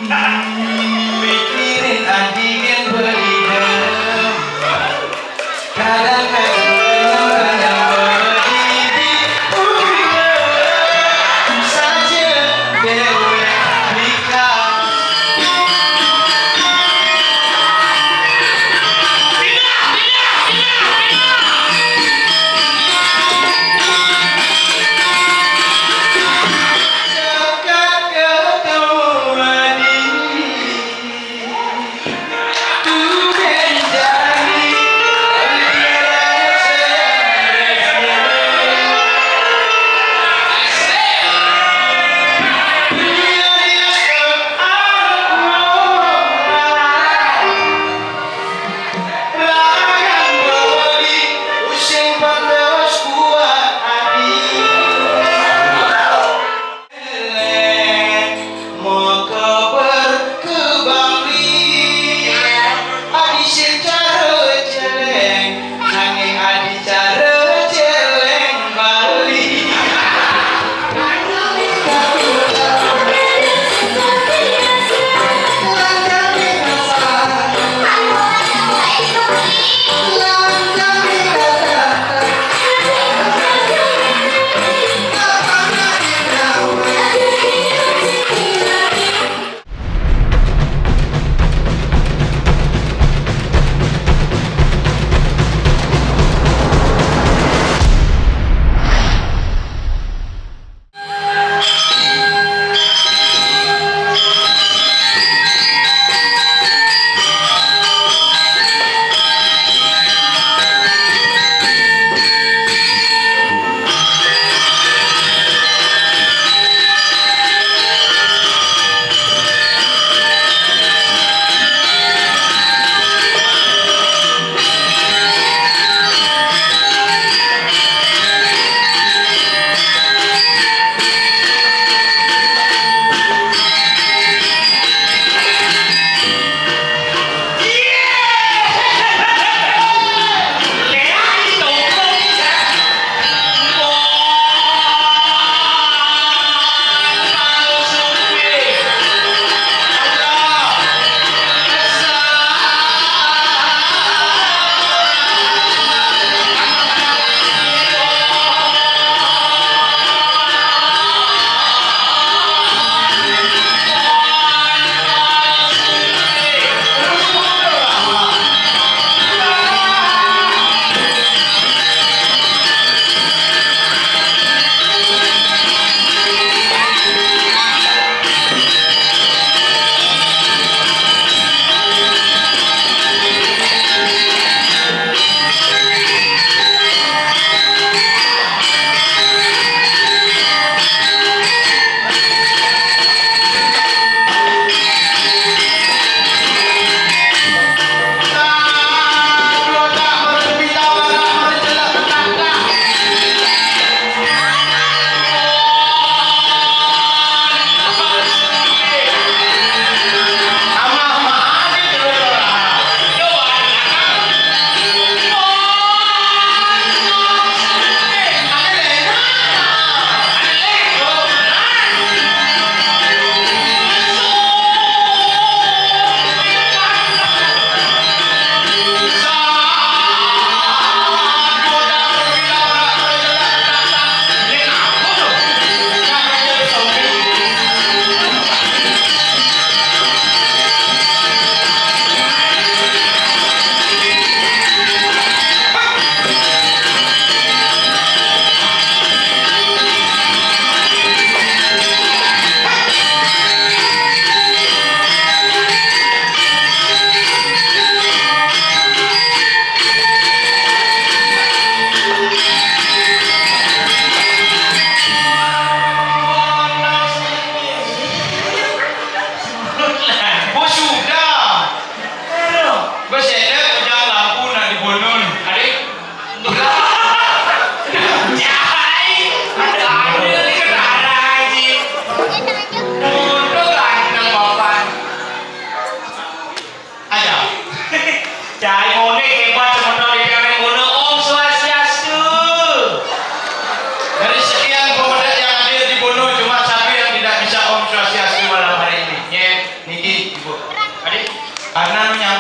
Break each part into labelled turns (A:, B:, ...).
A: Mikirin anjingin berhidung kadang-kadang berdiri saja dewa Rika. Dekat ketemu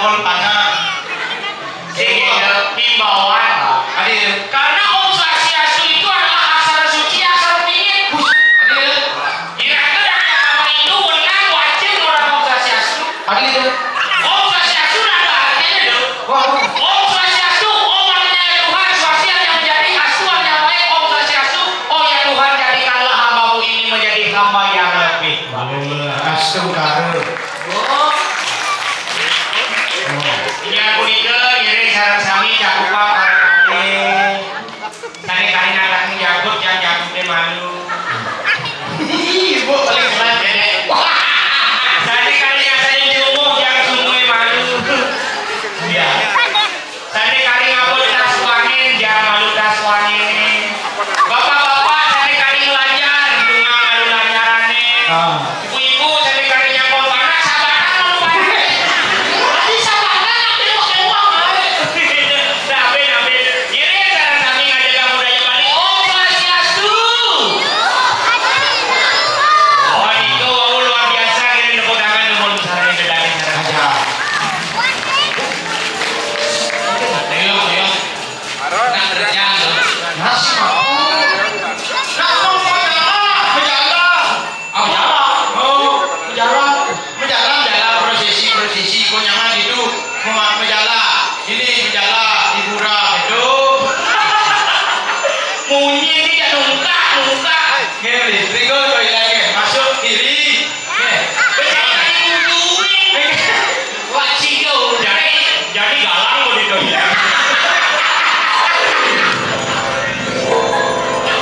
A: pol panas.
B: Himbauan.
A: Adil.
B: Karena Om Swastiastu itu adalah aksara suci, aksara tinggi.
A: Adil.
B: Kira-kira dari agama Hindu benar wajib orang Om Swastiastu.
A: Adil.
B: Om Swastiastu ada artinya dong. Om Swastiastu, Om artinya ya Tuhan, Swastia yang menjadi astu yang baik. Om Swastiastu, oh ya Tuhan jadikanlah hambamu ini menjadi hamba yang lebih.
A: Astu karo.
B: Ini aku ngiring sarang sami cakupan orang kami. Tadi kali nakaknya jagut yang jagutnya malu.
A: Ibu paling keren deh.
B: Tadi kalinya saya jumuh yang sumui malu.
A: Iya.
B: Tadi kali ngabut tas wangin, jangan malu tas wangin. Bapak-bapak tadi kali ngelajar, bunga malu lanjarane. Ibu-ibu tadi kali nyambung panas, sabatan malu panas. Tadi sabatan ambil pakai uang aja. Nabe. Ini cara kami ngajaga budaya Bali. Oh, Swastiastu. Oh, itu wow, luar biasa ini tepuk tangan dulu sarane dedari sarane.
A: Aja.
B: Ayo. Nak kerjaan loh.
A: Nasi mau. Nak mau menjalan.
B: Apa jalan?
A: Oh, menjalan prosesi kok nyaman itu menjalan. Ini menjalan hiburan itu.
B: Munyi tidak nungkak.
A: Kiri, Rigo coy lagi. Masuk kiri.
B: Berjalan mundurin. Wajib kau jadi galang kau di toilet.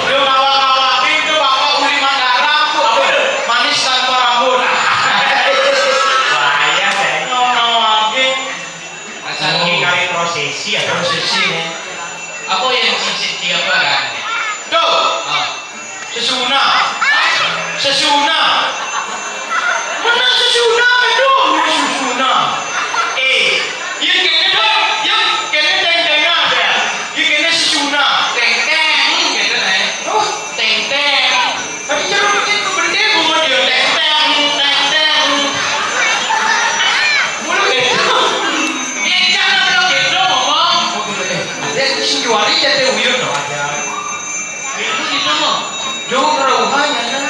A: Lu ngawak-ngawakin tuh bapak uli Mataram tuh. Manis tanpa rambut.
B: Bahaya saya.
A: Ngawakin.
B: Asal ini kali prosesi ya.
A: Prosesi nih.
B: Apa yang sisi apa kan?
A: Tuh, sesuna. Mana sesuna itu? Sesuna. Yang kene dong, yang kene teng-tengan ada. Yang kene sesuna.
B: Teng-teng gitu nih. Teng-teng.
A: Tapi jangan bikin keberdian bunga dia. Teng-teng. Mulu gitu.
B: Dia jangan lo gitu ngomong.
A: Ada sing juari jadi uyun loh.
B: Itu gitu mau.
A: Jauh kerauhannya kan.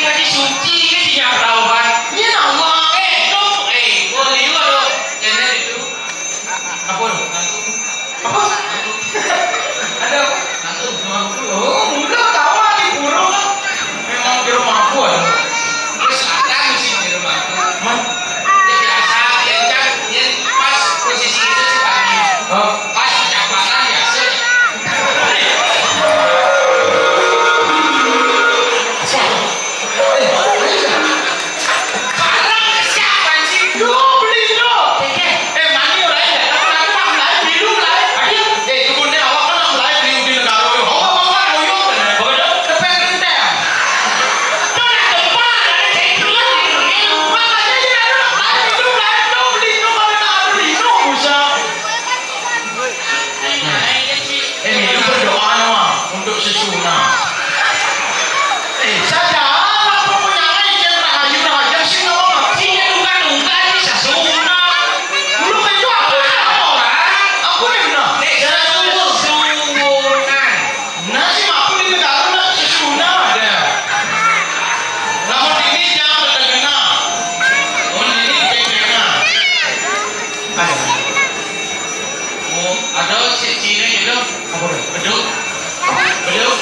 B: Gaji suci ini sinyal rauhan.
A: Iya nama.
B: Boleh juga lo. Channel itu.
A: Apa lo? Apa? Ada apa? Oh, mudah tahu di pura kan. Memang di rumah aku ada.
B: Terus ada musik di rumahku.
A: Man.
B: Dia biasa, dia pas posisi itu sih pagi.
A: Oh.
B: Pas ucapan biasa. Barang kesiapan sih.
A: Beli dong. Mani orang ya. Aku nak mulai beli dulu mulai. Ayo. Kebunnya awak kan nak mulai beli di negara itu. Awak koyok kan. Bodoh. Tepek kenteng.
B: Mana tempat ada kayak gitu.
A: Makanya dia ada nak mulai beli dulu mulai. Dong beli dulu kalau nak beli dulu bisa. Ini berdoa nama untuk sesuna. Saja apa punya aja rahayu sih nggak mau.
B: Ini duga-duga ini sesuna.
A: Belum itu apa orang? Aku ni benar.
B: Sesunan.
A: Nasi aku di negara nak sesuna ada. Namun ini jangan terkena. Namun ini terkena. Ada.
B: Oh, ada Cina gitu.
A: Apa tu?
B: Beduk.
A: Beduk.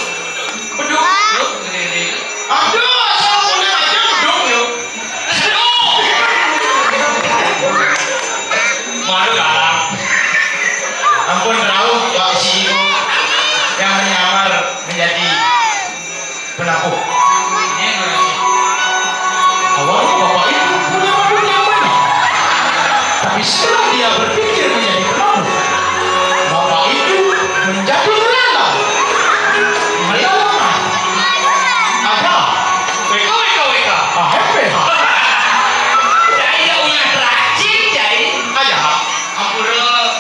A: Beduk.
B: Beduk gede-gede itu.
A: Aduh, asal boleh aja beduk yo.
B: Malu galang.
A: Ampun tahu Pak CEO yang menyamar menjadi penabuh.
B: Ini yang mana sih?
A: Awalnya bapak itu punya mobil yang banyak. Tapi setelah dia berpikir menjadi penabuh, bapak itu menjadi melalang. Melalang. Ada.
B: WK.
A: AHP.
B: Jadi ya punya rajin jadi.
A: Ayah.
B: Ampura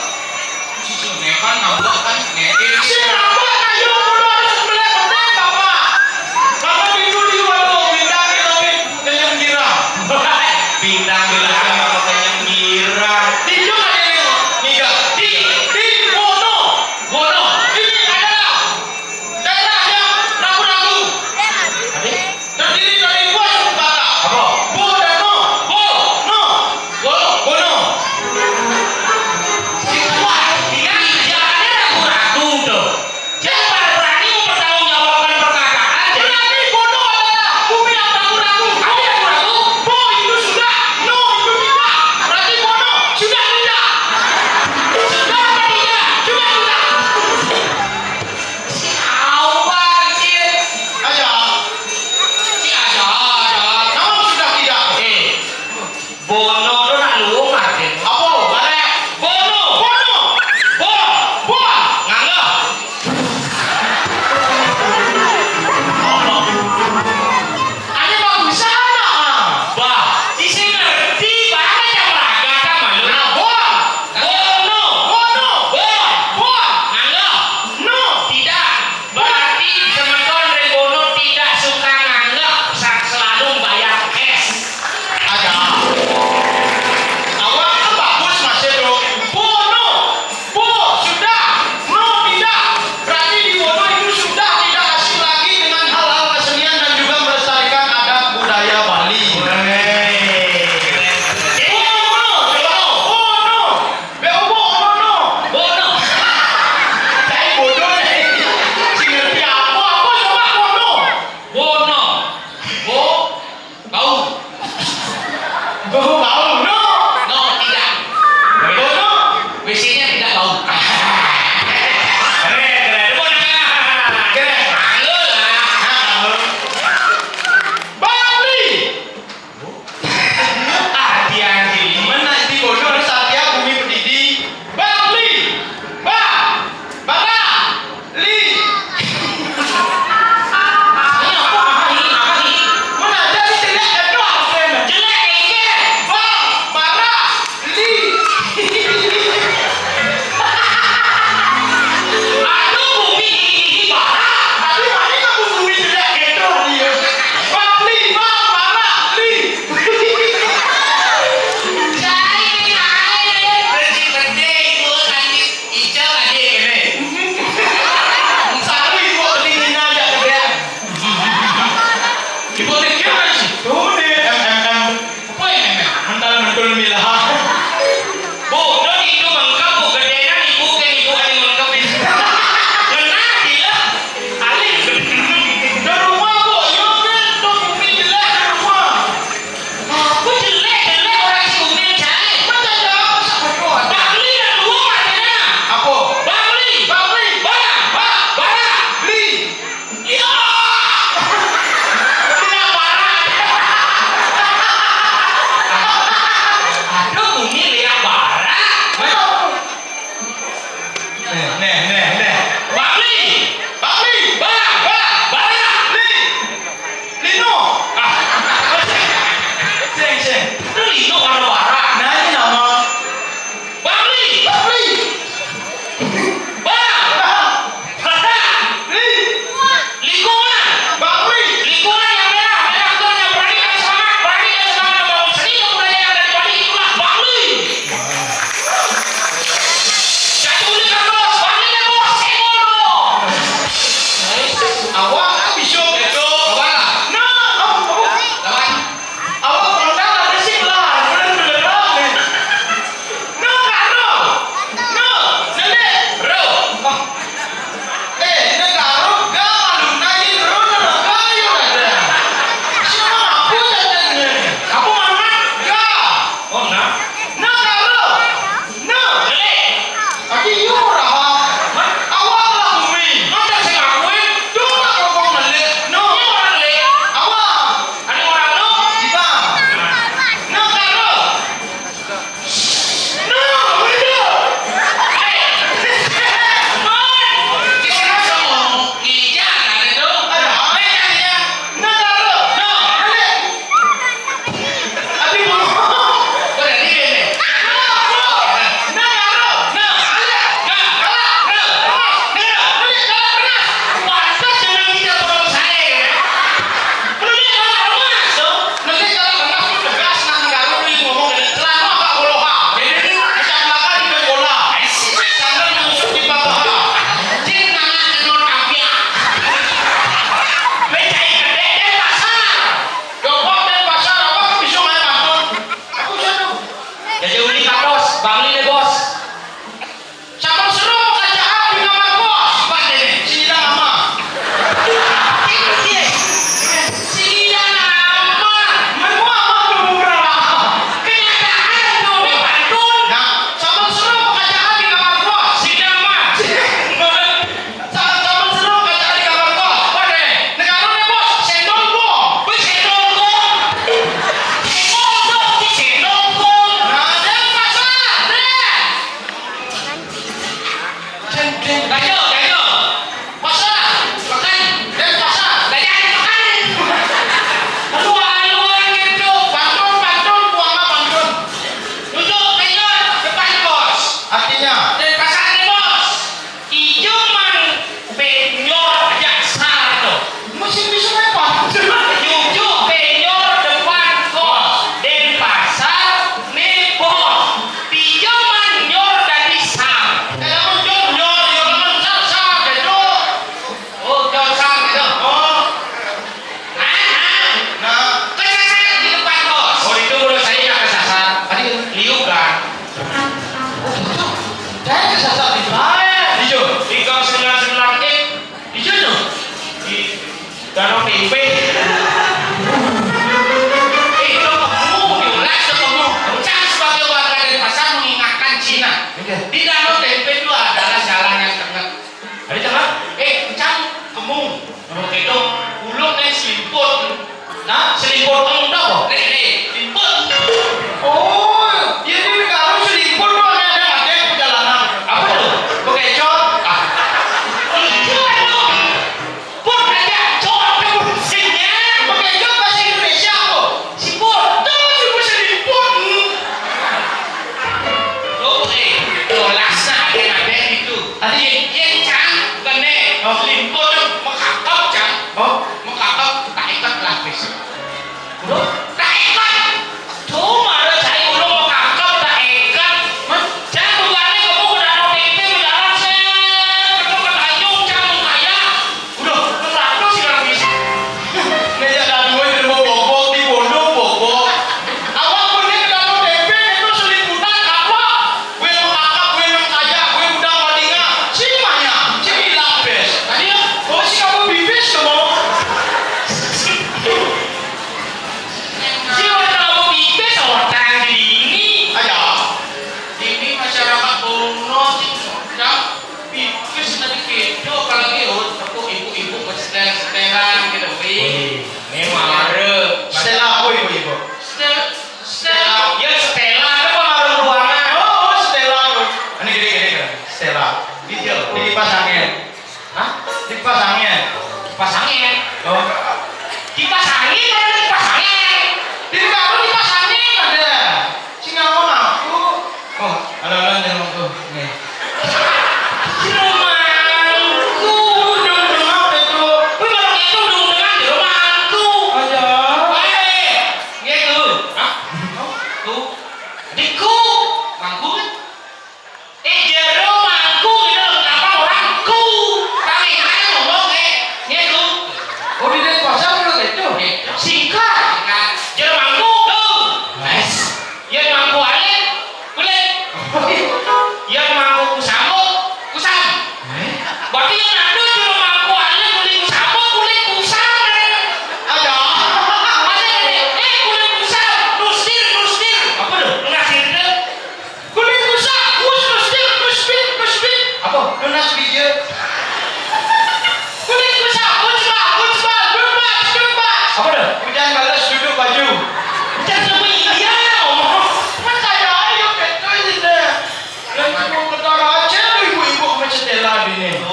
B: susu nekan ngambek kan ngedin.
A: Siapa kayu muda harus sebelah benar bapak? Karena itu di warung bintang di langit kenyang girang.
B: Bintang di langit apa kenyang itu warna bara.
A: Nah ini nama.
B: Bangli.
A: Bangli.
B: Bang. Rada. Lingkungan.
A: Bangli.
B: Lingkungan yang merah. Merah itu yang berani dan semangat. Berani dan semangat membangun seni dan budaya yang ada di Bali. Itulah Bangli. Jadi boleh kan bos? Bangli kan bos? Senggol dong.
A: Awak tak bisa.
B: Itu. Apa lah?
A: Nah,
B: Lawan.
A: awak kalau dah ada sih lah. Benar-benar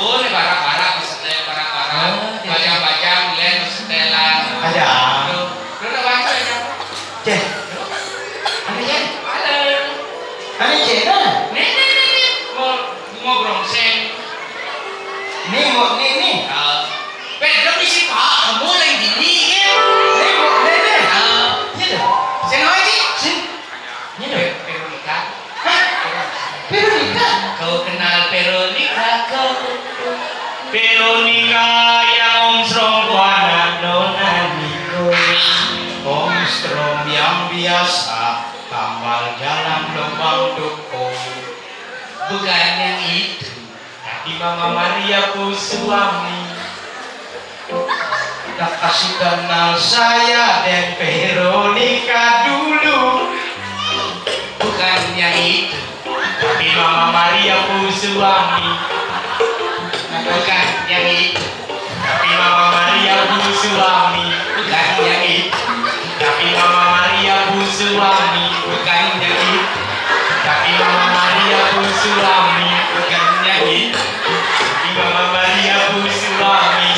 B: Oh, ini barak-barak, setel barak-barak. Bajang-bajang, len, setelan.
A: Ada.
B: Lu udah baca ya?
A: Cek.
B: Ada ya? Ada.
A: Ani cek nah.
B: Nih. Mau brongseng.
A: Nih.
B: Pedro isi pak, kamu lagi gini ya?
A: Nih. Iya dah.
B: Sen lagi?
A: Iya dah.
B: Veronica.
A: Veronica.
B: Kau kenal Veronica kau? Veronica yang Om Strong anak Nona Niko.
A: Om Strom yang biasa tambal jalan lubang duko.
B: Bukan yang itu.
A: Di Mama Maria ku suami. Tak kasih kenal saya dan Veronica dulu.
B: Bukan yang itu.
A: Tapi Mama Maria ku suami.
B: Bukan yang itu.
A: Tapi Mama Maria ku suami.
B: Bukan yang itu.
A: Tapi Mama Maria ku suami.
B: Bukan yang itu.
A: Tapi Mama Maria ku suami.
B: Bukan yang itu.
A: Tapi Mama Maria ku suami.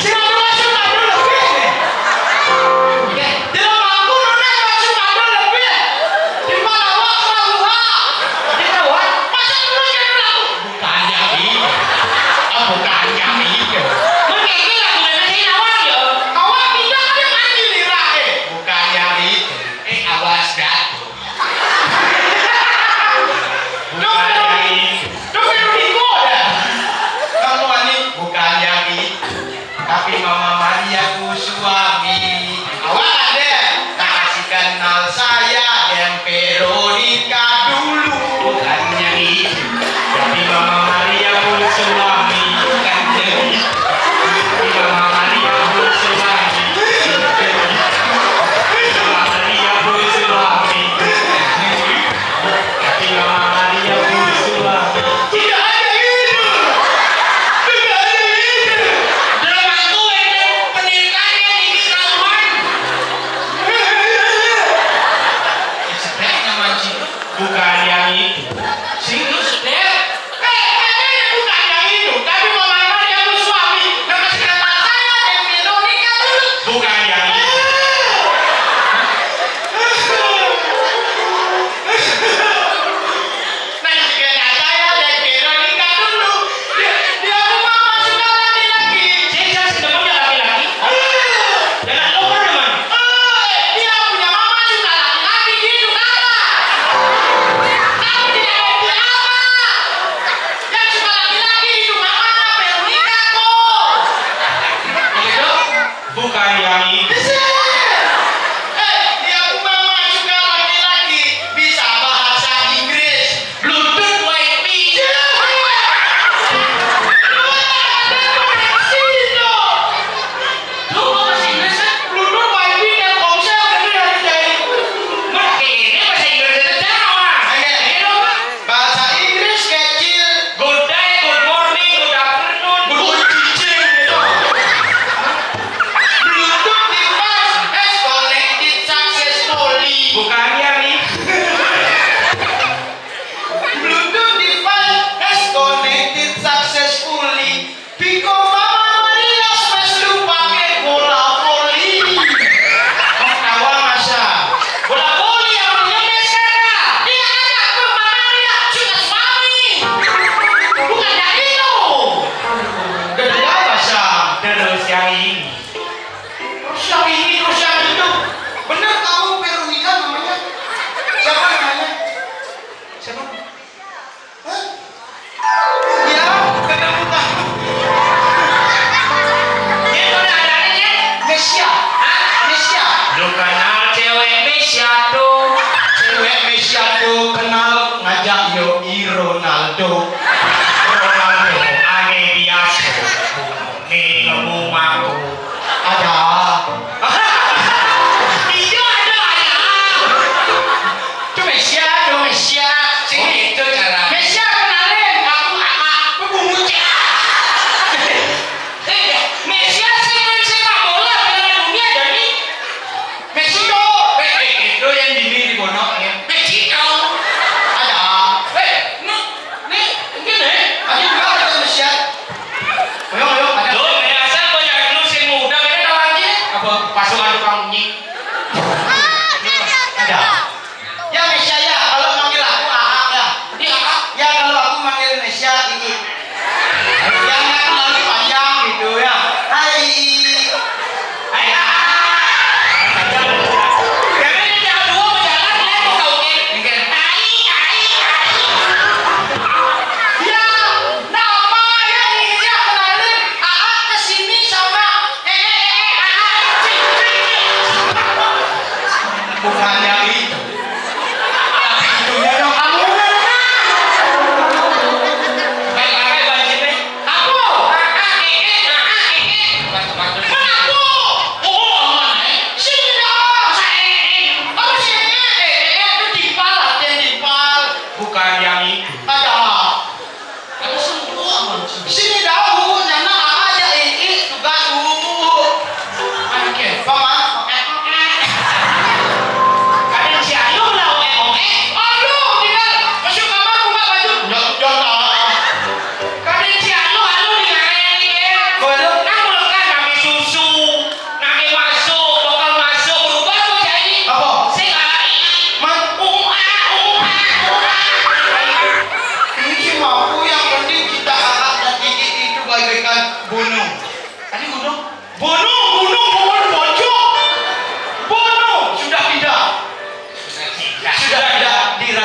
B: Awas dah.
A: Tapi Mama Maria ku suami. Awak ada tak kasih kenal saya dan Veronica dulu.
B: Bukan yang itu.
A: Tapi Mama Maria ku suami.
B: Bukan yang itu.
A: Tapi Mama Maria ku suami. Mama Maria ku suami. Tapi Mama Maria ku suami.
B: Tidak ada itu. Tidak ada itu. Dalam aku ini pernikahannya ini kawan. Sebenarnya mancing.
A: Bukan yang itu.
B: Singgung sedih. Bukan yang itu. Tapi Mama Maria ku suami. Dan kasih kenal saya dan Veronica dulu.
A: Bukan yang itu.
B: Nanti kenal saya dan Veronica dulu. Dia mau masuk laki-laki. Saya sedang punya laki-laki. Jangan lupa teman. Dia punya mama suka laki-laki, dia suka apa? Kamu tidak ngerti apa?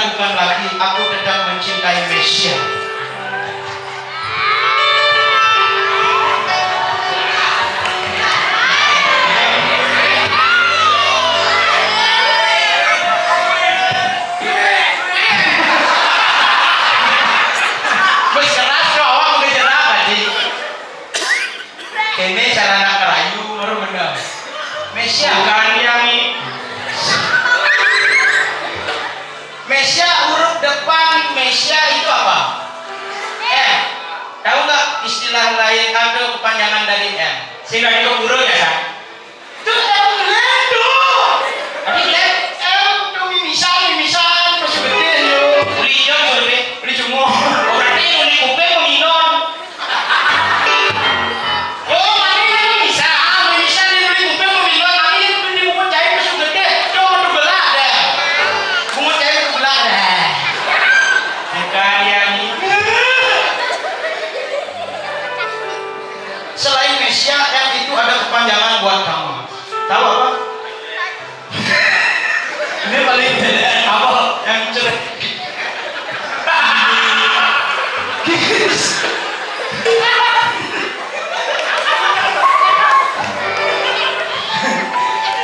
A: ragukan lagi, aku tetap mencintai Mesya. Kene carana kerayu baru bener. Mesya
B: Bukan yang
A: Mesya huruf depan Mesya itu apa? M. Tahu nggak istilah lain atau kepanjangan dari M?
B: sehingga itu guru ya kan?
A: Itu M itu. Tapi M itu mimisan masih gede yo.
B: Uli hijau juga
A: Ini semua.
B: oh berarti uli kuping meminum.
A: Oh, ini bisa. Mimisan ini beli kuping meminum. Ini beli bungut cair masih gede. Coba tuh belah deh. Bungut cair tuh belah deh.
B: Bukan yang
A: Selain Mesya, yang itu ada kepanjangan buat kamu. Tahu apa? Ini paling beda apa? Yang jelek.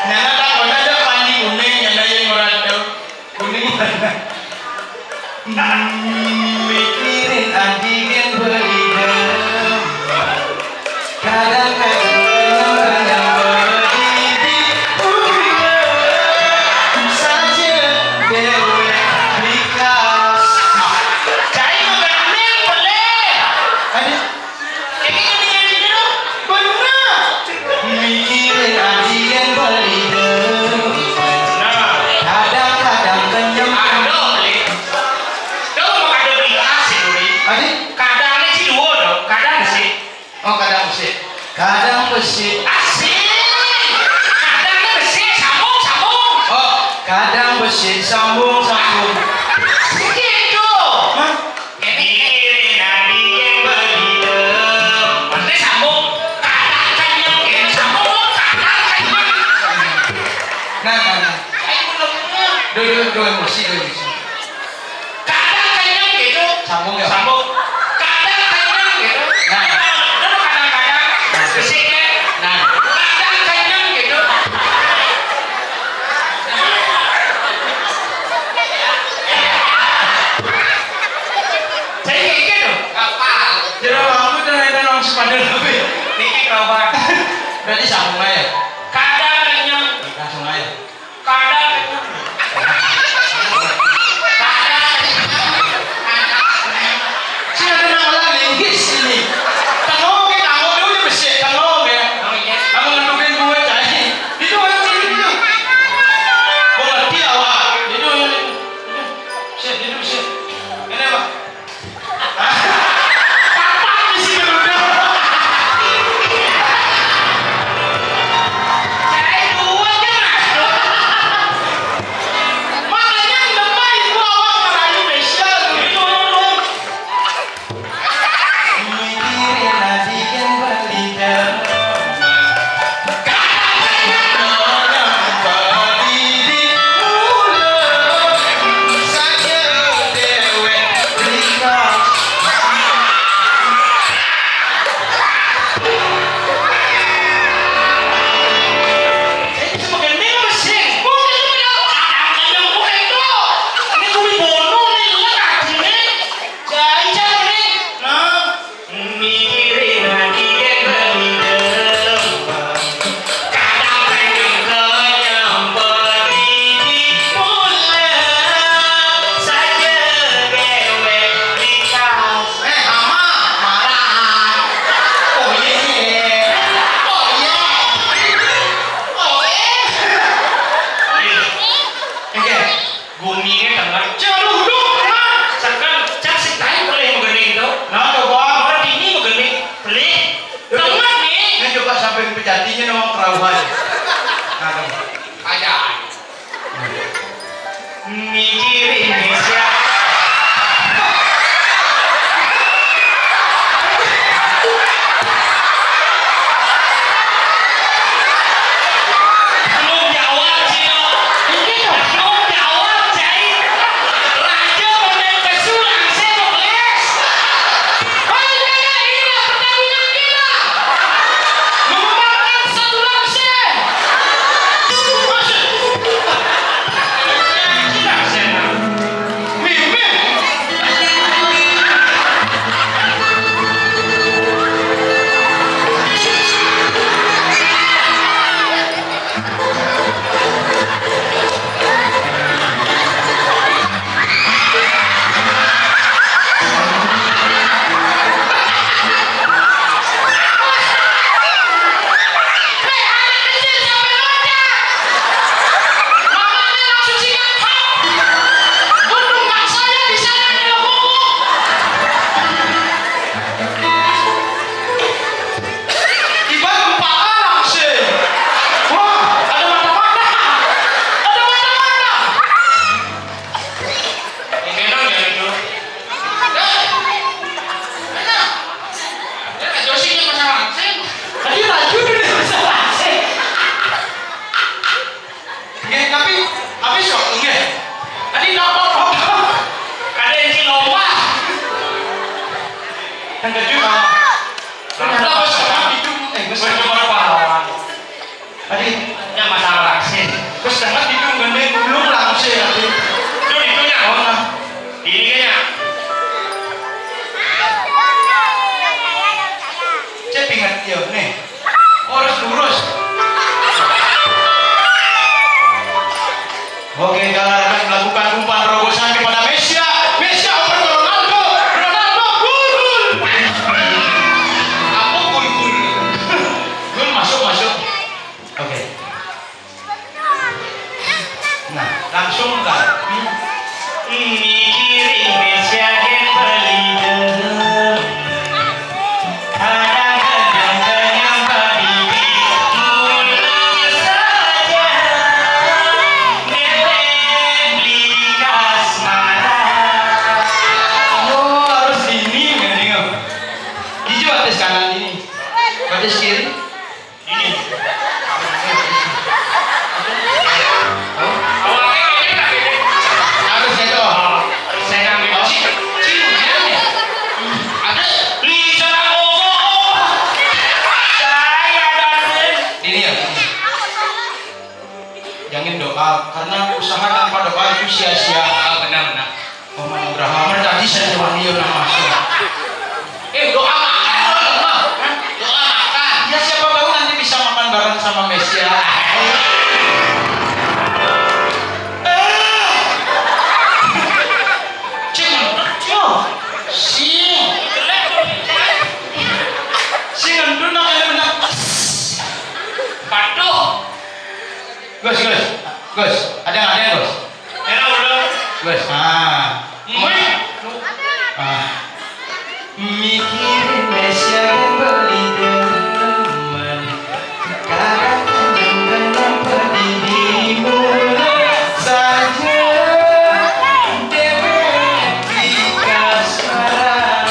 A: Nyana tak pernah ada pandi kuning, nyana yang merata kuning mana? Mikirin anjingin berdidam. Kadang-kadang yang berdiri saja dewe likas.
B: cari mengenai boleh.
A: Ada
B: Ini nyanyi dulu.
A: benar. Mikirin anjingin berdidam.
B: Nah,
A: Kadang-kadang kenyang.
B: aduh beli. Tuh mau kado beli kasih beli.
A: Adik,
B: Kadangnya sih dua dong. Kadang sih.
A: oh kadang besi. Kadang besi.
B: Asik. Kadangnya besi sambung.
A: Oh, kadang besi sambung.
B: Gitu.
A: Hah?
B: Mikirin anjing berdidam. Maksudnya sambung. Kadang kenyang gitu sambung. Kadang kenyang.
A: Nah.
B: Saya belum.
A: Dua emosi.
B: Kadang kenyang gitu.
A: Sambung ya.
B: Sambung. Kadang kenyang gitu.
A: Nah.
B: Dulu kadang-kadang besiknya.
A: Nah.
B: Kadang kenyang gitu. Saya kayak gitu. Kapal.
A: Jadi kamu tuh ada nong sepadan lebih.
B: Ini kerobak.
A: Berarti sambung aja.
B: Kadang kenyang.
A: Langsung aja.
B: Kadang kenyang.
A: Si ada nama linggis ini. Tengok dulu dia besi. Tengok ya.
B: Oh iya.
A: Kamu ngendupin gue cari. Itu orang sini itu. Gue ngerti awak. Itu. Sip. Ini apa? Papan di sini udah.
B: Saya dua aja masuk.
A: Makanya lemah itu awak merayu Mesya. Itu orang. Mikirin hati yang berlidah.
B: Mikirin hati yang berdidam. Kadang kenyang berdiri pulang saja dewe likas. Buminya tengah. Sekarang cak sing tahu boleh mengening tuh. Orang ini mengening beli. Tengah nih.
A: Ini coba sampai pejatinya nomor kerauhan.
B: Aja. Mikirin Mesya. Belum jawab sih lo. Belum jawab, Cai. Lah
A: Yang kedua, kenapa setengah hidung?
B: Wes cuma pahlawan.
A: Tadi,
B: Nya masalah langsing.
A: terus setengah hidung gede belum langsung tadi.
B: Itu itunya.
A: Oh nah,
B: Ini kayaknya.
A: cek ingat ya nih. Harus lurus. Oke, kalau akan melakukan umpan terobosan kepada Messi, Messi oper ke Ronaldo, Ronaldo gol. Apa gol? Gol masuk. Oke. Nah, langsung kan.
B: Mikirin Mesya yang beli dendam. Kadang-kadang yang bagi mulai saja. Beli kasmaran.
A: Oh, harus ini nih. Hijau batas kanan ini. Batas kiri.
B: Ini. Awalnya kayaknya nggak gede.
A: Harus itu.
B: Saya ngambil
A: Ciumannya. Ada
B: Lisa ngomong. Saya dan
A: ini ya. Jangan doa karena usaha tanpa doa itu sia-sia.
B: benar-benar.
A: Oh, Abraham tadi saya wani udah masuk. Doa makan. Doa makan. Ya siapa tahu nanti bisa makan bareng sama Messi.
B: Patuh.
A: Gus, ada nggak ada Gus?
B: Era udah.
A: Gus, mikirin Messi yang beli demen, kadang-kadang pedih di mulut saja, dewek di kasmaran.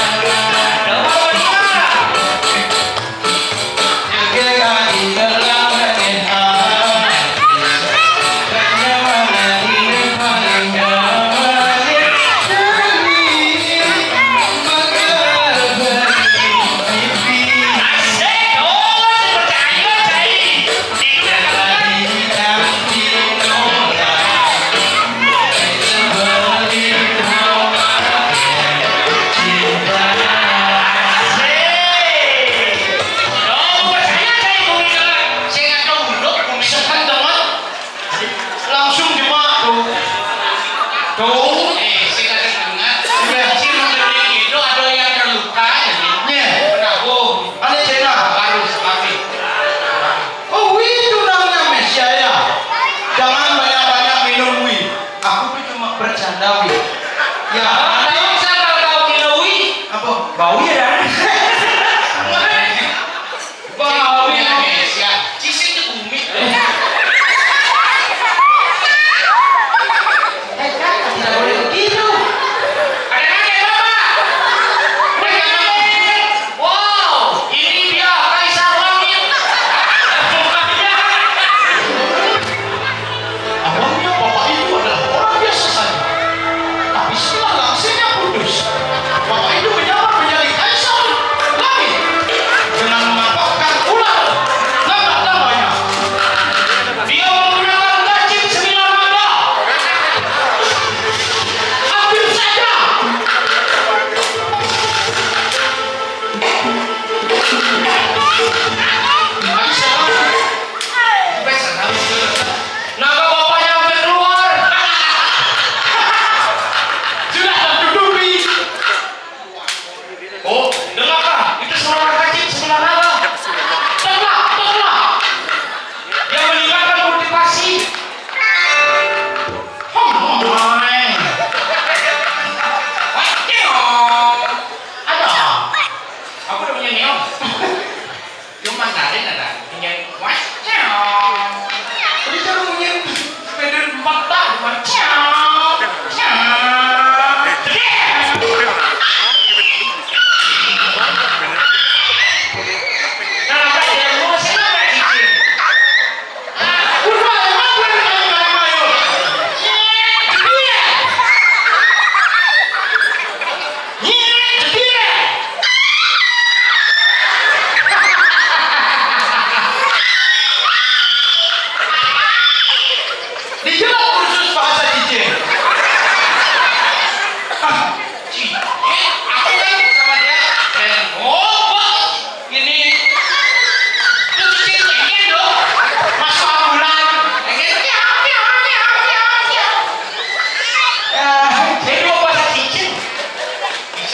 A: Langsung jemaah tuh.
B: Ada yang terluka
A: Nya,
B: menabung
A: ada Cina.
B: harus pakai.
A: Oh, itu namanya Messi ya. Jangan banyak-banyak minum wi. Aku tuh cuma bercanda wi. Ya,
B: Tahu saya kalau tahu kilowi.
A: apa? Bau ya?
B: Bau ya Indonesia. Cisin ke bumi.
A: Tidak boleh begitu.
B: Ada kakek bapak. Wow, ini dia Kaisar Langit.
A: Awalnya bapak itu adalah orang biasa saja. Tapi setelah langsingnya putus, bapak itu menyamar menjadi kaisar.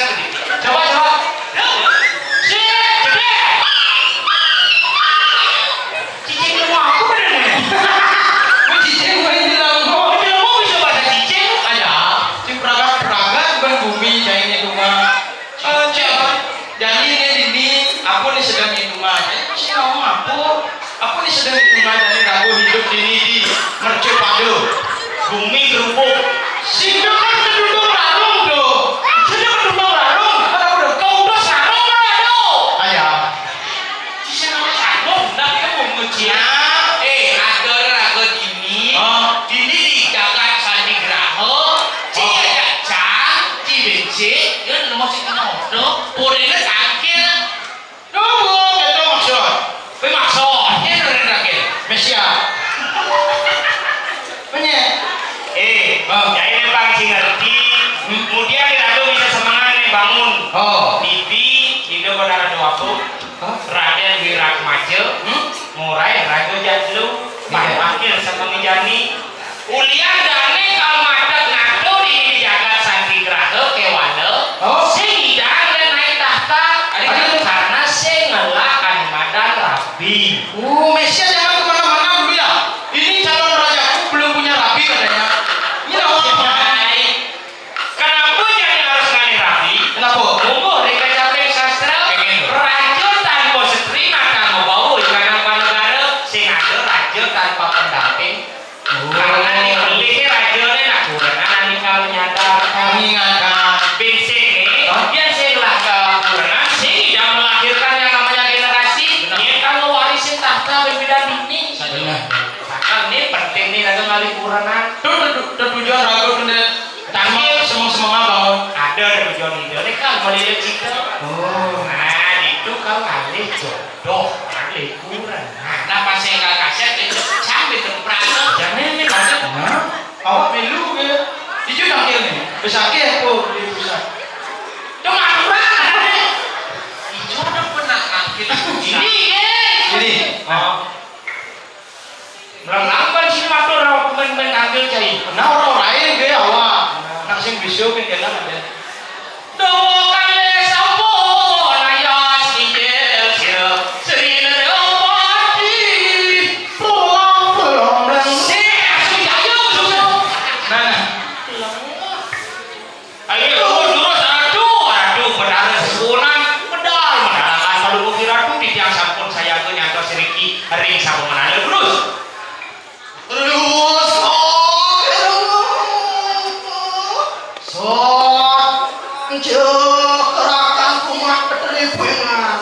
B: bisa gitu. Coba. Sip, gede. Cicing lu mau aku bener nih.
A: Gue cicing gue ini
B: Oh, dia mau bisa bahasa cicing?
A: aja. Cing peragat ben bumi kayaknya itu mah. Jadi ini aku nih sedang itu mah. Si ngomong aku nih sedang itu mah dari ragu hidup di Mercu Padu.
B: Bumi kerupuk.
A: Situ kan keduduk larung tuh.
B: Sudah kedua larung.
A: Apa udah
B: Kau udah sarung aduh.
A: ayah.
B: Cicing lu sarung, dah kamu ngecian. Ada raga ini. Ini di Jagat Sandigraha. Cia Cang, Cibencik, dia nomor sing ngono. Purine tangkil.
A: Tunggu, itu maksud.
B: Kowe maksudnya dari tangkil.
A: Mesia. Punya.
B: Ya ini Bang sing ngerti. Kemudian kita bisa semangat nih bangun.
A: Oh.
B: Bibi, hidup pada waktu. Raden Wirakmaja, Murai Raja Jadlu, Pak Wakil sama Mijani. Ulian dane kalau madeg ngado di Jagat Sandigraha kewana. Sing hidang dan naik tahta. Karena sing ngelak Madan Rabi.
A: Mesia jangan kemana-mana dulu ya. Ini calon rajaku belum punya rabi katanya. Ini apa?
B: Kenapa jadi harus ngani Rabi?
A: Kenapa?
B: Monggo reka capek sastra. Raja tanpa setri maka ngebawa ikan negara sing ada raja tanpa pendamping. Karena dipilih rajanya nak kurangan nih kalau nyadar.
A: Mengingatkan.
B: Bensing nih, dia sing lah kekurangan sing tidak melahirkan yang namanya generasi. Dia kan ngewarisin tahta berbeda ini.
A: Benar.
B: Bahkan ini penting nih raga ngalih kurangan.
A: Tujuan ragu bener.
B: Tangkil
A: Semang bangun.
B: ada tujuan itu nih kan melihat cita. Nah itu kau ngalih jodoh, ngalih kurangan. Nah pas saya nggak kaset itu sampai terperangkap. Jangan ini kaset.
A: Awak melu ke? Itu tangkil nih. Besar ke aku di pusat.
B: Cuma apa? Itu ada pernah nangkil. Ini kan?
A: Ini.
B: Melamban sih matur orang pemain ngambil cai.
A: Nah orang lain ke awak. Nak sing bisu kan kena ada.
B: Doa kale sampo layas injil sia serina reopati.
A: Belum.
B: Asu jayo susu.
A: Mana?
B: Ayo lurus aduh benar sesunan pedal menalakan palu kiratu di tiang sampun saya ke nyanto seriki ring sampun menanil terus.
A: Terus kerakan kumat peteripengan.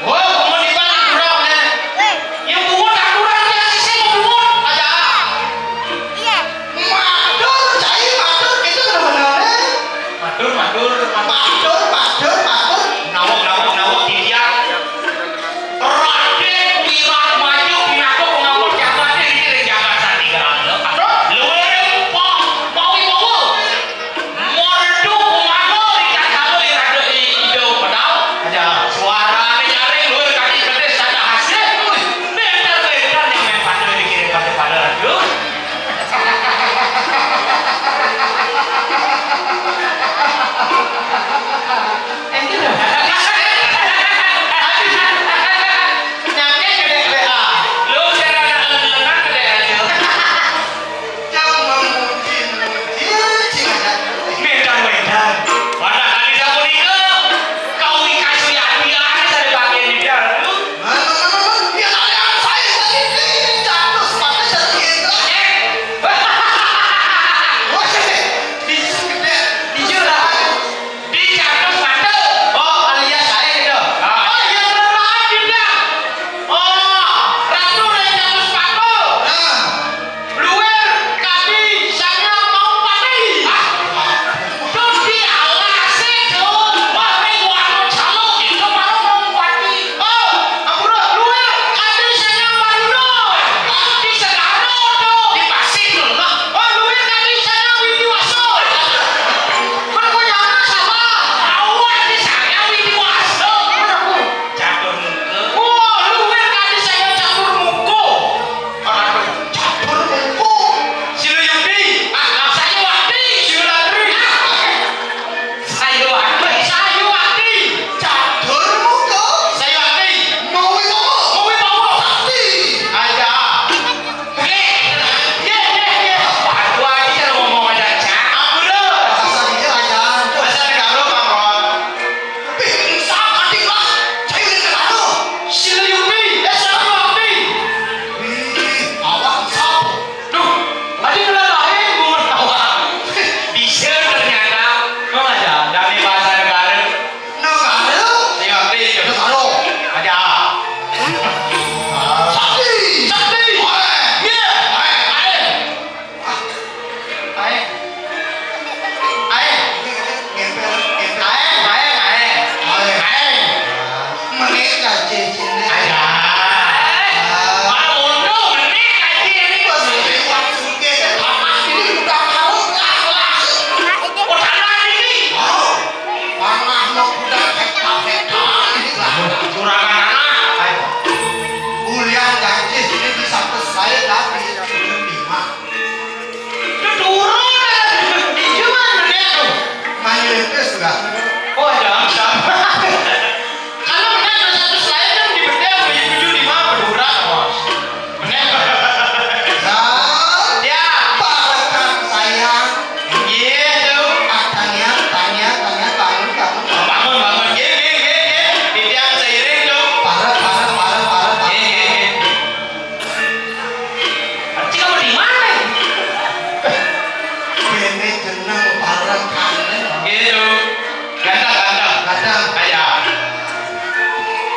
A: Wah, kamu di mana durangnya?
B: Yang bungut tak kurang dia sisi bungut.
A: Aja. Matur.
B: Nawak dia. Raden Wirat maju pinaku pengamuk jabatan ini dari jabatan tiga. Luwe mau mordu kumano di kakalo irado ido padahal
A: Aja.
B: suara nyaring luwe kaki gede sada hasil. Bener yang main pada dikirim pada radio.
A: Ente dah. Nyampe gede PA.
B: Lu cara lenan gede aja. Medan. Pada kali kamu nikah, kau dikasih hadiah dari bagian dia. Dicatat mata.
A: Oh, alias saya gitu.
B: Oh, yang beneran dia. Oh, ratu rencana sepatu. Luwer kami saya mau pati. Terus diawasi tuh. Wah, warung calo itu mau pati. Oh, ampura luwer kami saya maluno. Di Sedano tuh. Di Pasir tuh. Oh, luwer kami saya Widiwaso. Kan punya anak sama. Awal di saya Widiwaso. Catur muka. Wah, luwer kami saya catur muka. Siluyuti. Saya Wati. Silatri. Saya Wati. Saya Wati. Saya Wati. Mau bawa. Aja. Ye. Waduh aja cara ngomong aja cak. Ampura.
A: Asal negara Bang.
B: Siluyuti. Saya Wati. Duh, tadi udah lain mau tawa. Bisa ternyata.
A: Oh, aja.
B: Dari bahasa negara.
A: Saya ngerti.
B: Aja. Sakti. Ye. Ae.
A: Ae.
B: Aja. Mana mundur menik aja ini. Oh, tanah ini. Curangan anak. Kedurun. Iya mah menik tuh.
A: Oh, ada. Kalau benar ada satu slide kan di bedel 75 berdurak, Bos. Benar. Ya. Iya tuh. Bangun. Ye. Di tiang seiring tuh. Ye.
B: Arti kamu di mana?
A: Gitu. Ganteng. Aja.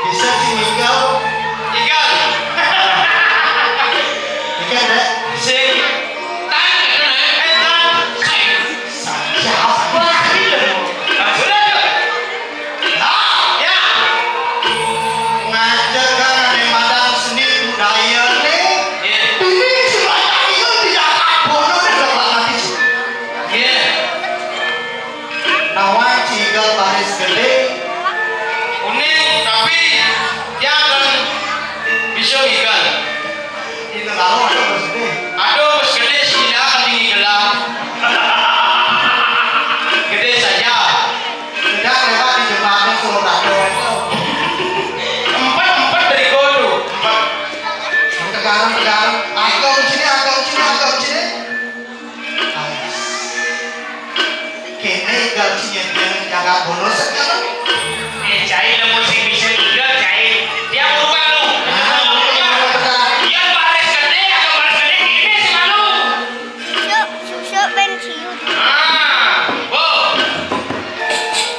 C: Bisa tinggal
A: Tinggal. Sing. Tan.
C: siapa
A: Sudah tuh. Ya.
C: ngajar kan ada madang seni budaya nih
A: Ye.
C: ini sebanyak itu tidak abono nih dapat nanti
A: Ye.
C: nawan cigal baris gede
A: Unik tapi dia akan bisa ikan.
C: di negara ada gede
A: Aduh, bos gede sih tidak akan tinggi gelam. Gede saja.
C: tidak lewat di jembatan Suratado itu
A: Empat dari kodo.
C: tegaran agak sini kene gal sini yang jaga bonus sekarang
B: Cai lah musik bisa juga cai. Dia bukan lu. Dia baris gede atau baris gede gini sih malu.
D: Susuk ben ciut.
B: Ah, wow.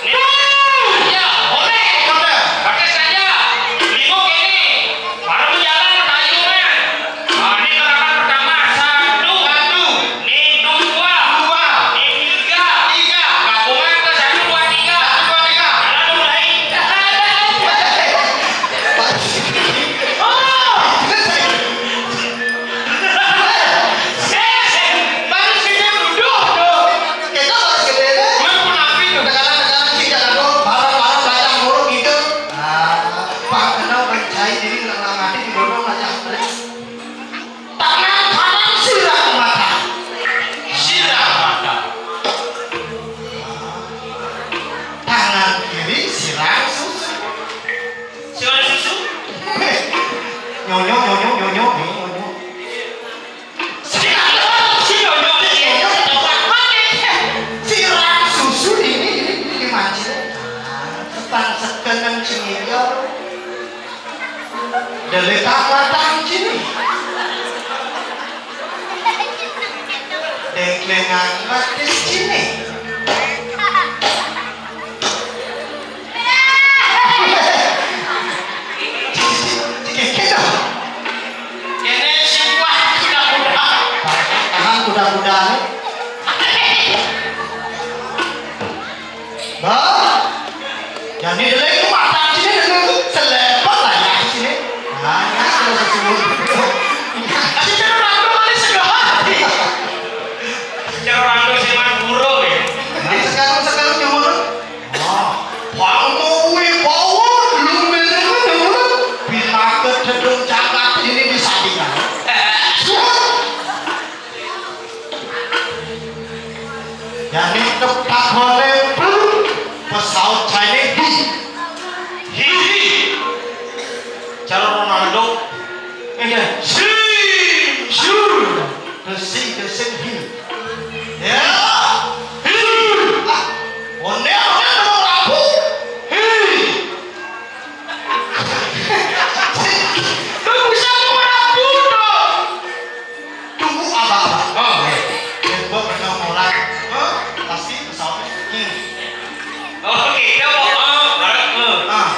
B: Nih.
C: setang sekenang ciniyo delekak latang cini dengklengan batis cini
A: Kene sebuah kuda-kuda.
C: tahan kuda-kuda nih bah jadi delek itu matang sini dulu selepas lah ya sini hanya kalau sesungguh
A: Secara rangka manis segala.
B: Cara orang tuh seman burung ya.
C: sekarang nyumun Hoàng Mui bawa belum bener bila kededung jagat ini bisa dinya jadi tepat oleh pesawat Chinese
B: Hihi. Cara Ronaldo.
C: desing ya one memang rapu
A: Kau bisa merapu dong.
C: tunggu apa-apa
B: Oh,
C: Tembok kena mulai pasti pesawatnya
B: oke, dia mau bareng.
C: Enggak.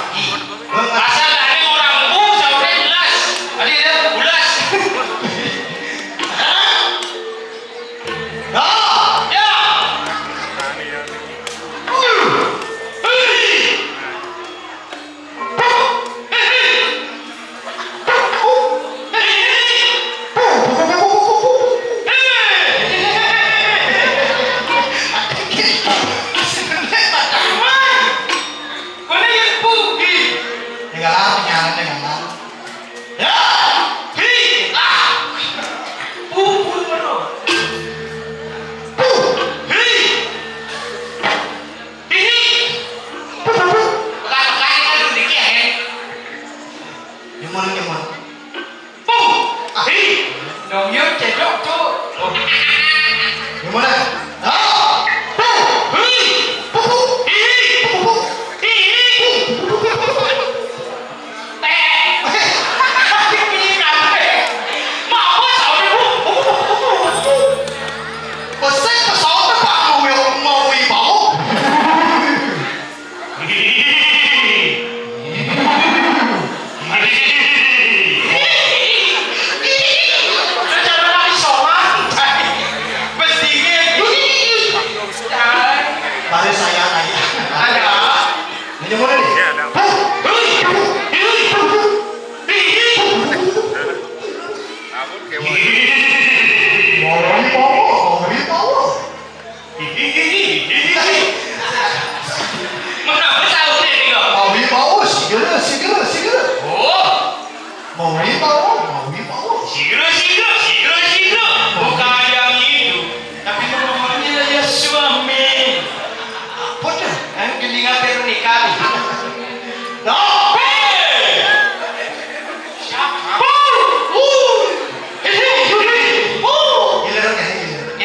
B: Asal ada orang sampai jelas.
A: Adi dia
B: Ulas. Ya.
A: Mana yang pergi?
C: Tinggalan, tinggalan.
A: Ya. Hi. Ah. Pupul mana? Hi. Ini.
B: Pekan-pekan kan dikit ya.
C: Gimana?
A: Pu. Hi. Nong yuk cedok tu.
C: Gimana?
A: Hi. Hi. Hi.
C: Pesawat terbang mau wibawa. Baru saya nanya. Gimana nih? Mau wibawa. Mau wibawa, segera. Mau wibawa.
B: Bukan yang itu.
A: Tapi namanya ya suami.
C: Apa dah?
A: Kelingan Veronica.
C: Giliran ya, giliran.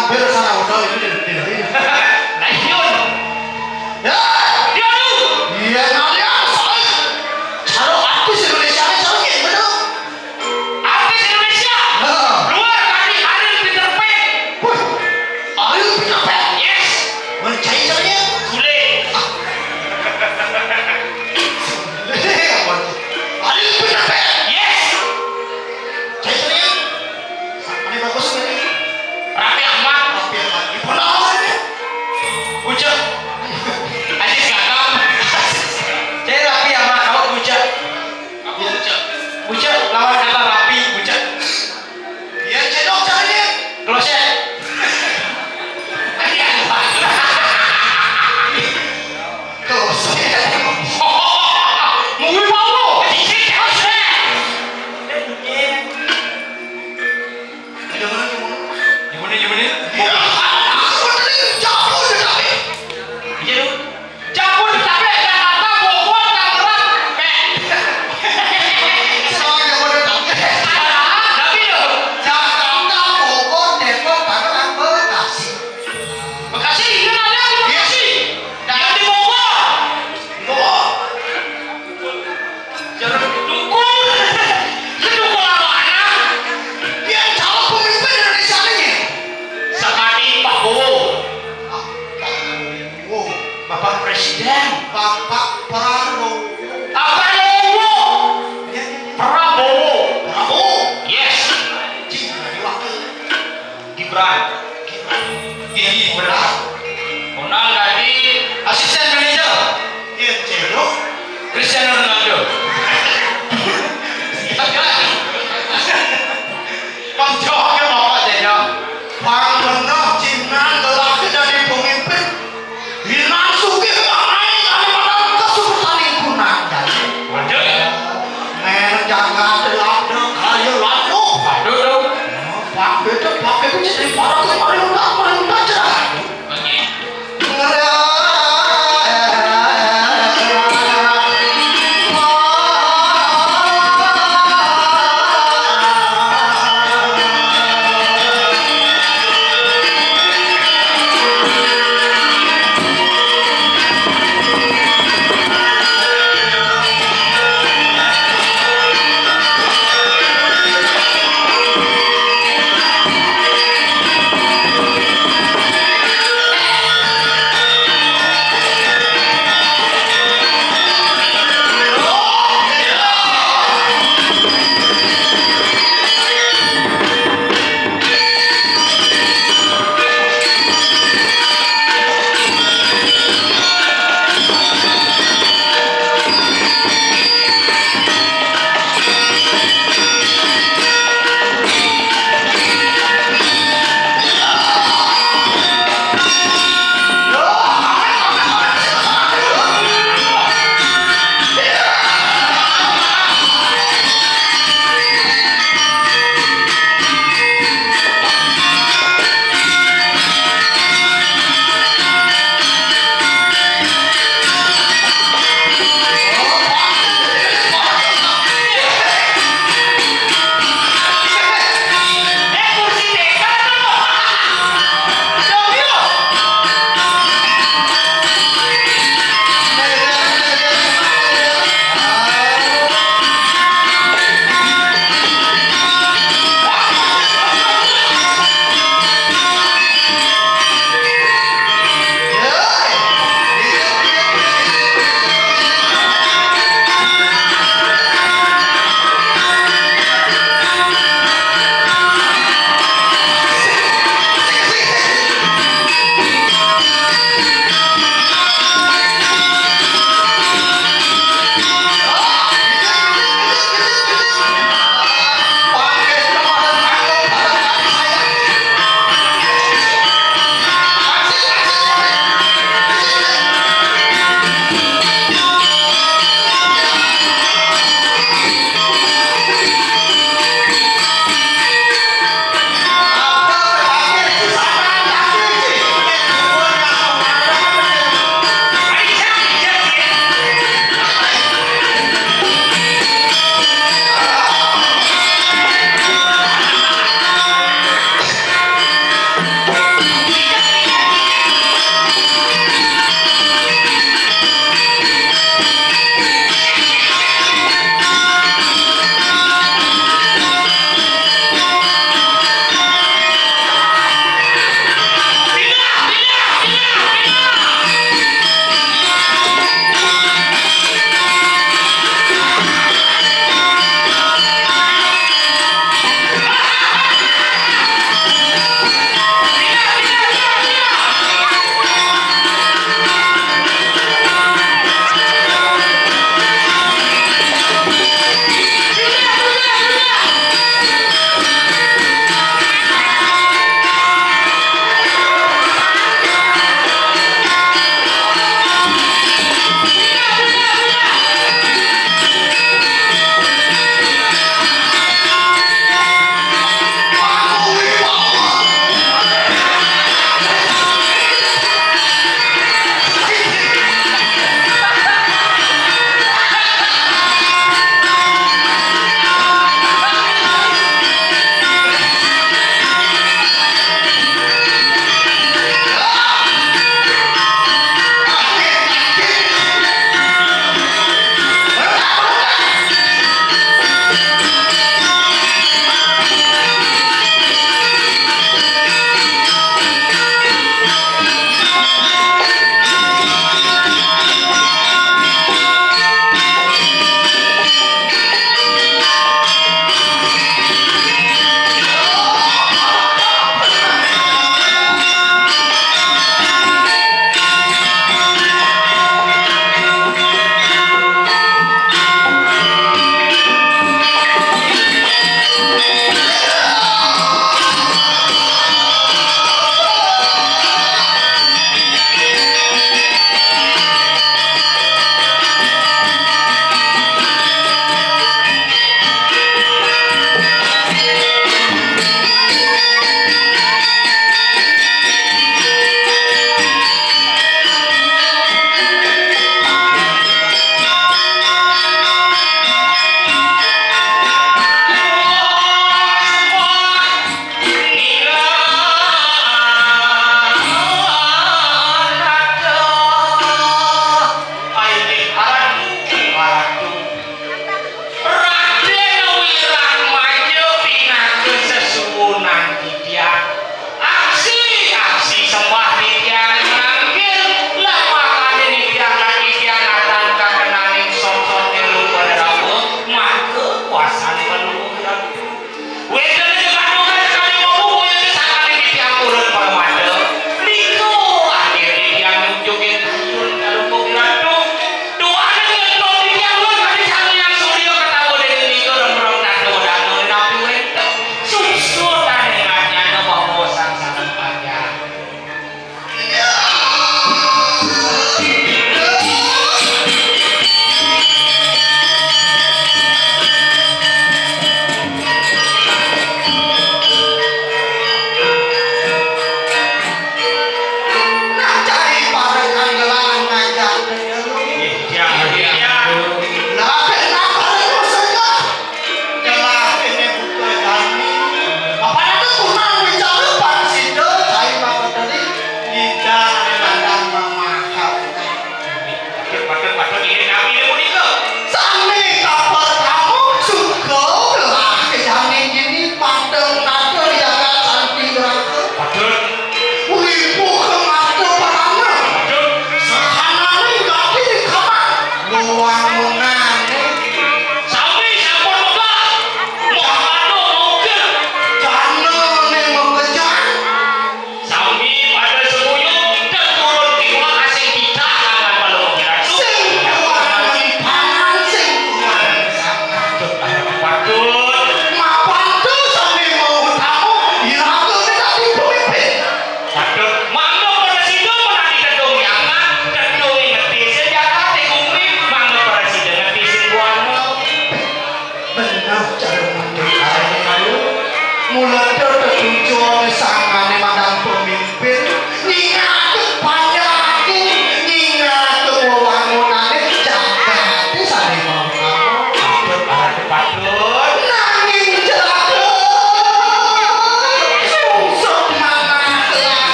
C: ngambil sana udah itu dari.
B: Nah, Yun.
C: Ya,
B: Yun.
C: iya kalian soalnya caro artis Indonesia ini caro gitu bener.
B: Artis Indonesia.
C: Nah,
B: Luar kali Ariel Peter Pan.
C: wih, Ariel Peter Pan.
B: Yes.
C: Mencari caranya.
B: Sule.
C: Ariel Peter Pan.
B: Yes.
C: Cari caranya. Ini bagus ini.
B: Raffi Ahmad.
C: Tapi lagi penawarannya.
A: Ucap.
B: Aziz Gagam.
A: Saya rapi sama kamu ucap.
B: Aku ucap.
A: Ucap lawan kata rapi ucap.
C: Iya cedok caranya.
A: Kalau saya
B: Tadi apa?
C: Tuh, saya.
B: Mungkin mau. Dikit terus deh.
C: Gimana?
A: gimana gimana?
C: Iya, aku tadi cabut deh tapi.
A: Iya dong.
B: Campur capek Jakarta, Bogor, Tangerang,
C: Soalnya udah tapi.
B: tapi dong.
C: Jakarta, Bogor, Depok, Tangerang, Bekasi.
B: Bekasi kan ada di Bekasi. Yang di Bogor.
C: Bogor.
B: Jangan dukung. Kedukung mana?
C: Yang calon pemimpin Indonesia ini.
B: Sekali Pak Bowo.
C: Wow,
A: Bapak Presiden.
C: Bapak Prabowo.
B: Prabowo.
C: Ya,
B: Prabowo.
C: Prabowo.
B: Yes.
C: Cing, ada wakil.
B: Gibran.
A: Gibran.
B: Ronald tadi.
A: Asisten manajer
C: Iya, cedok.
A: Cristiano Ronaldo. Panjangnya bapak saja.
C: Bang bener Cina lelaki dari pemimpin. Hilang suki main daripada kesulitan lingkungan.
B: Waduh.
C: Ner jaga delada kayu lalu.
A: Aduh dong.
C: Pak beda pakai kunci dari para kemarin udah cerah.
B: Bagi.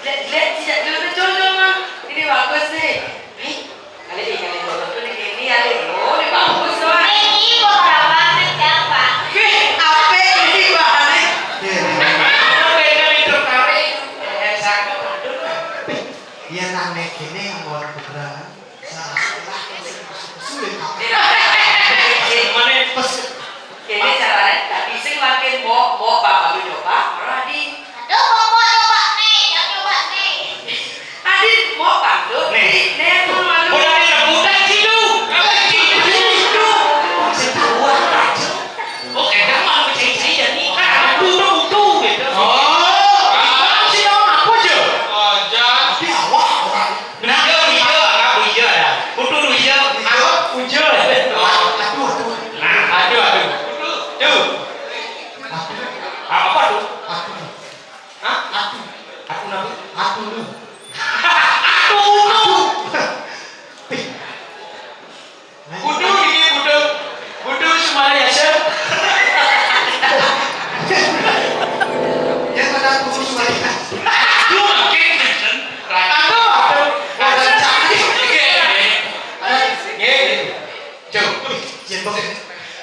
D: lihat tidak dulu jodoh mah. Ini bagus nih. Hei, kali jodoh tuh ini ada. Oh, ini bagus tuh.
E: Ini banget siapa?
D: Apa ini banget?
B: Beda nih tertarik. Sangat.
C: Iya nang nek kene yang mau putra. Salah sulit.
B: Mana
C: Pas
D: Ini caranya tadi sing makin mau bapak lu coba, orang Adi.
E: Aduh, mau coba nih, jangan coba nih.
D: Adi mau bantu.
B: Nih.
D: Nih, aku malu.
B: udah tidak mudah cidu. Oh, kadang malu cai-cai jadi kan butuh gitu.
A: Oh,
B: Ah, sih dong aku aja.
A: Jan.
C: tapi awak orang.
B: Nah, aku hijau ya. Butuh hijau. Aku hijau.
C: Aduh.
B: Nah,
A: Aduh. Tuh.
B: apa tuh?
A: Hah?
B: Aku nabi.
C: Lu.
A: Kudu ini kudu. Kudu semua ya, Sir.
C: Yang mana aku suara.
B: Lu makin Jason.
A: Aduh.
C: Ada cari.
A: Jom.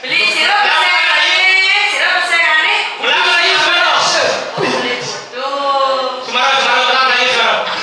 D: Beli sirup besar nih. Sirup besar nih.
B: Ulang lagi Sumarno.
D: Beli tuh.
B: Sumarno, ulang lagi Sumarno.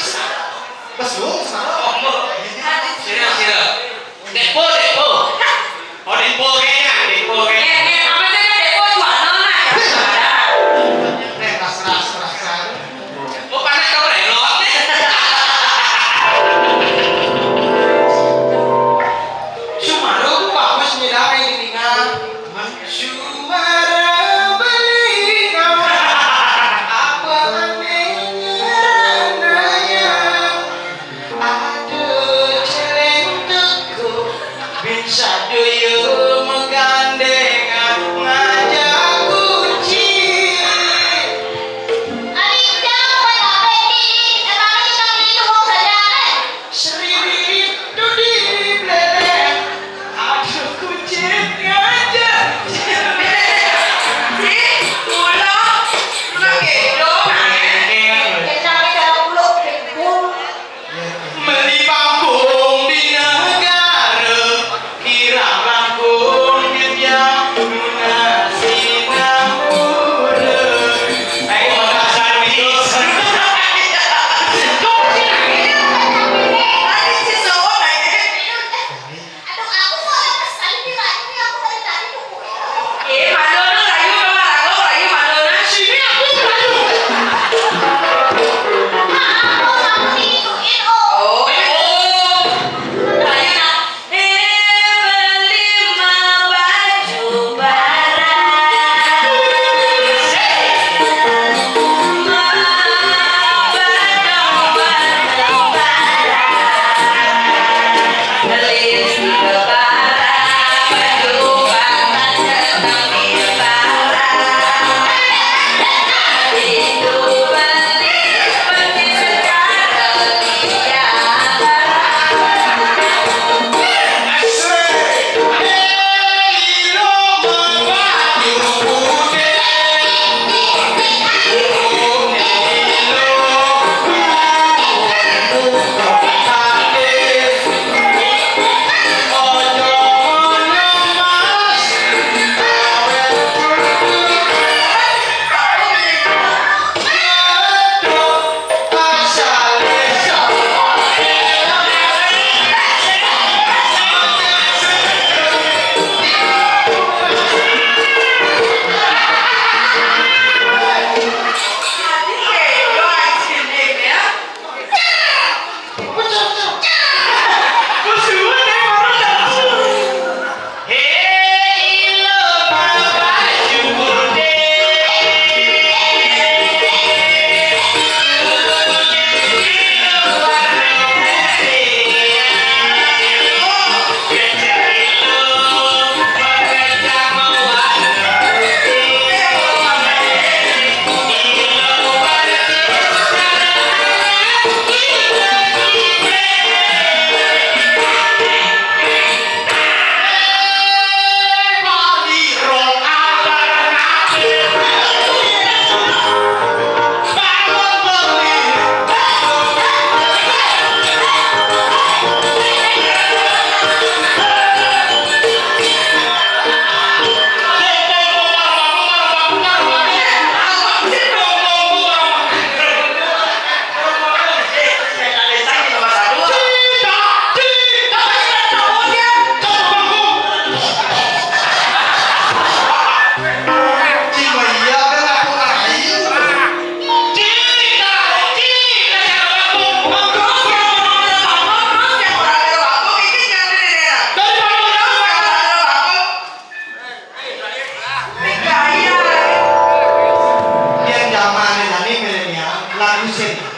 C: lagu Sherina.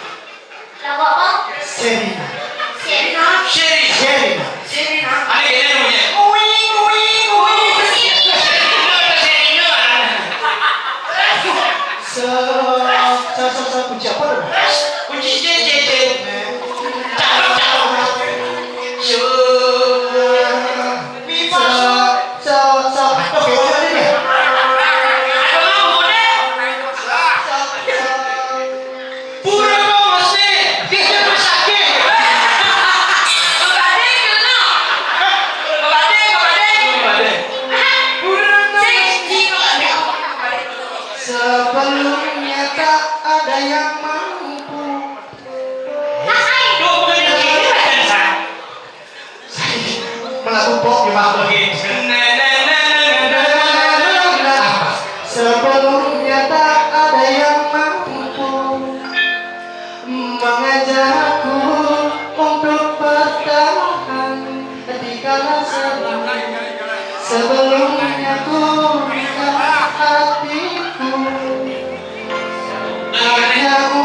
E: Lagu apa?
C: Sherina.
E: Sherina.
A: Sherina.
C: Sherina.
D: Sherina.
A: Ada kayaknya namanya.
C: Kunci apa dong?
A: Kunci C. Cakep.
C: Oke, mana dia?
A: Pura bos nih. Dia bersake.
C: Sebelumnya tak ada yang mampu. Melakukan pop gimana? Sebelumnya tak ada yang mampu mengajakku untuk bertahan di kala sedang. Sebelumnya ku hatiku hanya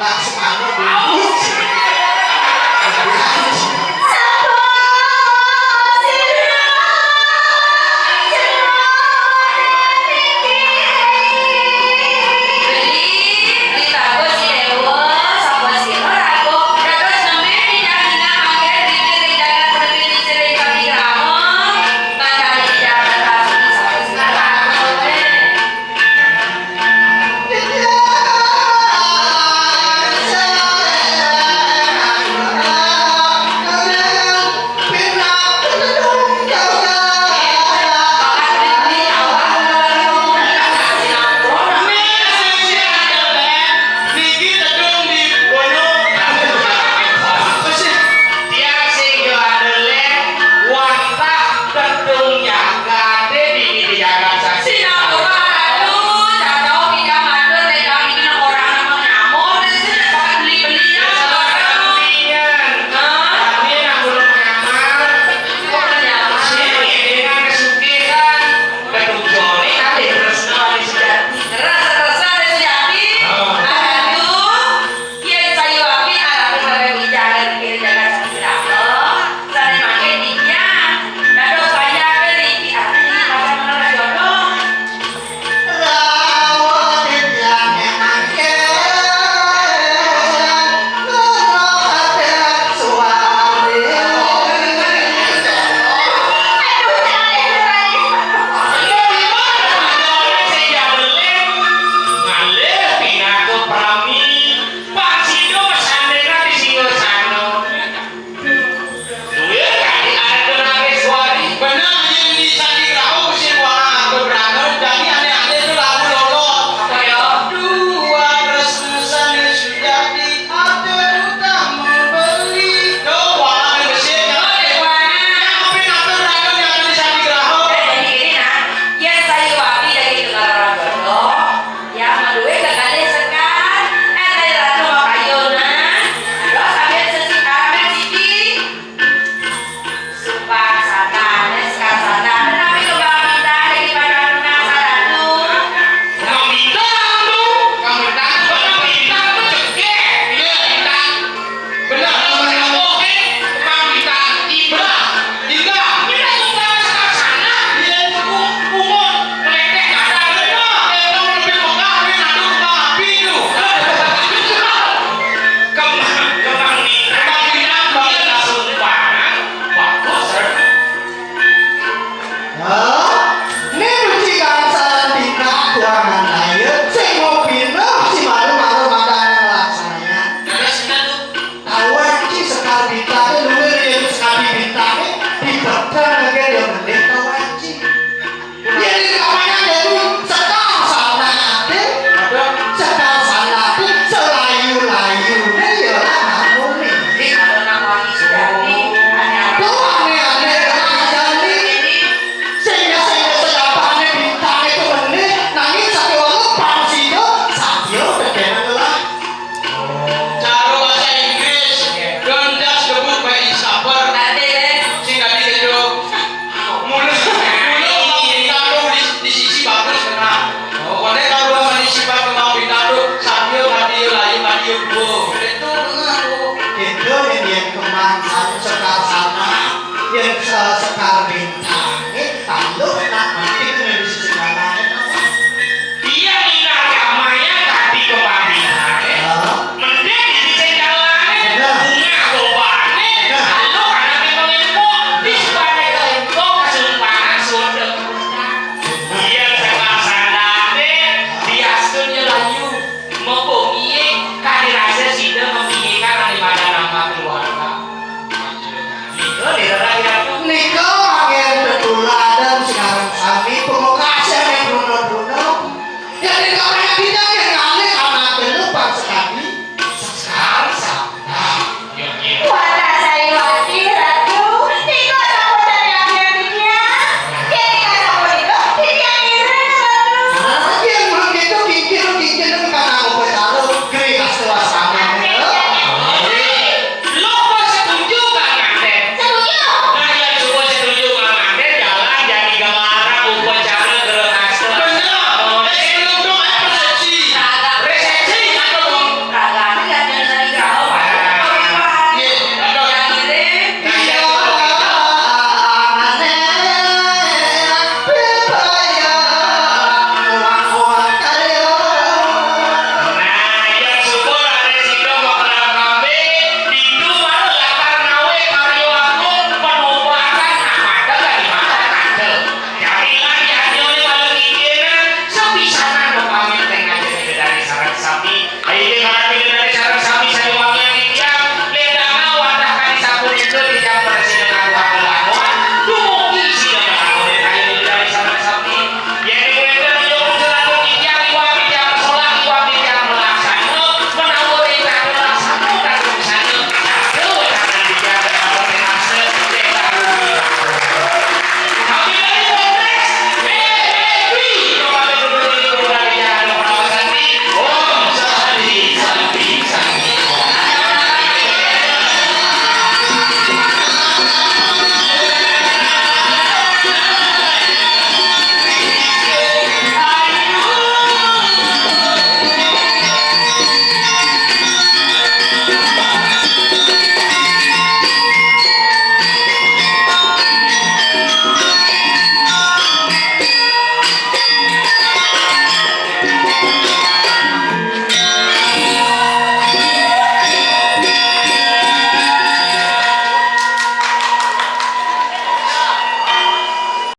C: tak